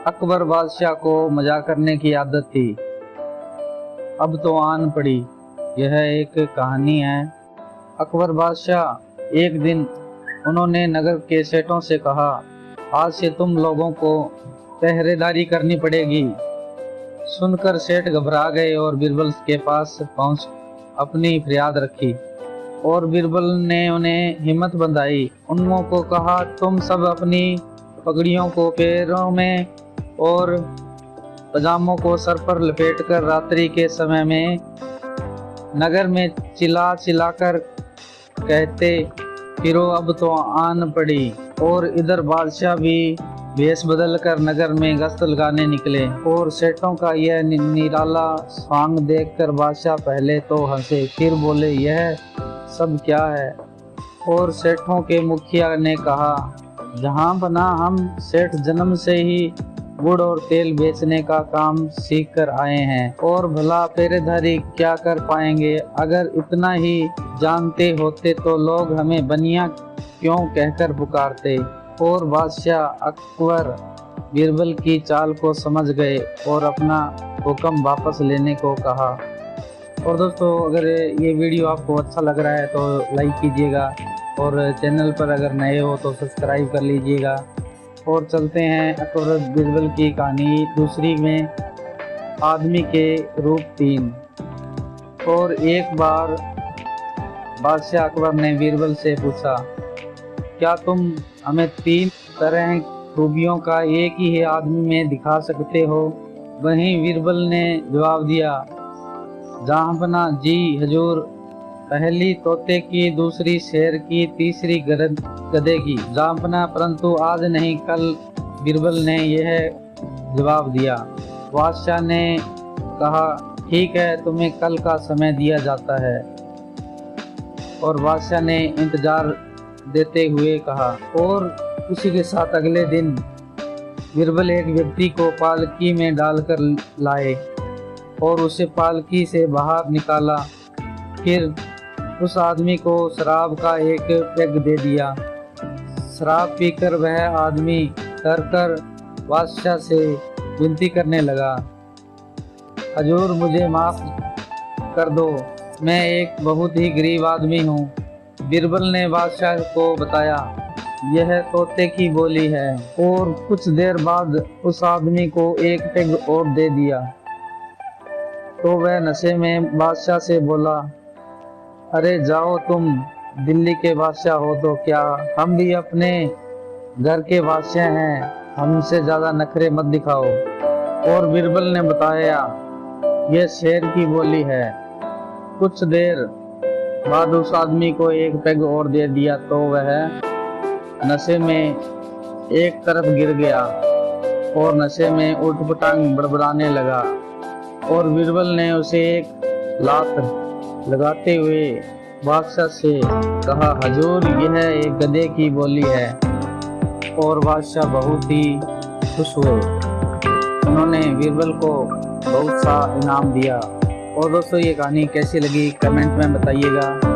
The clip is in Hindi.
अकबर बादशाह को मजाक करने की आदत थी। अब तो आन पड़ी। यह एक कहानी है। अकबर बादशाह एक दिन उन्होंने नगर के सेठों से कहा, आज से तुम लोगों को पहरेदारी करनी पड़ेगी। सुनकर सेठ घबरा गए और बीरबल के पास पहुंच अपनी फरियाद रखी। और बीरबल ने उन्हें हिम्मत बंधाई। उनको कहा, तुम सब अपनी पगड़ियों को पैरों में और पजामों को सर पर लपेटकर रात्रि के समय में नगर में चिल्ला चिल्लाकर कहते फिरो, अब तो आन पड़ी। और इधर बादशाह भी भेष बदल कर नगर में गश्त लगाने निकले। और सेठों का यह निराला स्वांग देखकर बादशाह पहले तो हंसे, फिर बोले, यह सब क्या है? और सेठों के मुखिया ने कहा, जहां बना हम सेठ जन्म से ही गुड़ और तेल बेचने का काम सीख कर आए हैं, और भला पहरेदारी क्या कर पाएंगे? अगर इतना ही जानते होते तो लोग हमें बनिया क्यों कहकर पुकारते? और बादशाह अकबर बीरबल की चाल को समझ गए और अपना हुक्म वापस लेने को कहा। और दोस्तों, अगर ये वीडियो आपको अच्छा लग रहा है तो लाइक कीजिएगा, और चैनल पर अगर नए हो तो सब्सक्राइब कर लीजिएगा। और चलते हैं अकबर बीरबल की कहानी दूसरी में, आदमी के रूप 3। और एक बार बादशाह अकबर ने बीरबल से पूछा, क्या तुम हमें 3 तरह खूबियों का एक ही आदमी में दिखा सकते हो? वहीं बीरबल ने जवाब दिया, जहां बना जी हजूर, पहली तोते की, दूसरी शेर की, तीसरी गधे की। जहां बना, परंतु आज नहीं कल, बीरबल ने यह जवाब दिया। बादशाह ने कहा, ठीक है, तुम्हें कल का समय दिया जाता है। और बादशाह ने इंतजार देते हुए कहा। और उसी के साथ अगले दिन बीरबल एक व्यक्ति को पालकी में डालकर लाए और उसे पालकी से बाहर निकाला। फिर उस आदमी को शराब का एक पैग दे दिया। शराब पीकर वह आदमी कर बादशाह से विनती करने लगा, हजूर मुझे माफ कर दो, मैं एक बहुत ही गरीब आदमी हूँ। बीरबल ने बादशाह को बताया, यह तोते की बोली है। और कुछ देर बाद उस आदमी को एक पैग और दे दिया। तो वह नशे में बादशाह से बोला, अरे जाओ, तुम दिल्ली के बादशाह हो तो क्या, हम भी अपने घर के बादशाह हैं, हमसे ज्यादा नखरे मत दिखाओ। और बीरबल ने बताया, यह शेर की बोली है। कुछ देर बाद उस आदमी को एक पैग और दे दिया तो वह नशे में एक तरफ गिर गया और नशे में उठपटांग बड़बड़ाने लगा। और बीरबल ने उसे एक लात लगाते हुए बादशाह से कहा, हजूर यह एक गधे की बोली है। और बादशाह बहुत ही खुश हुए। उन्होंने बीरबल को बहुत सा इनाम दिया। और दोस्तों, ये कहानी कैसी लगी कमेंट में बताइएगा।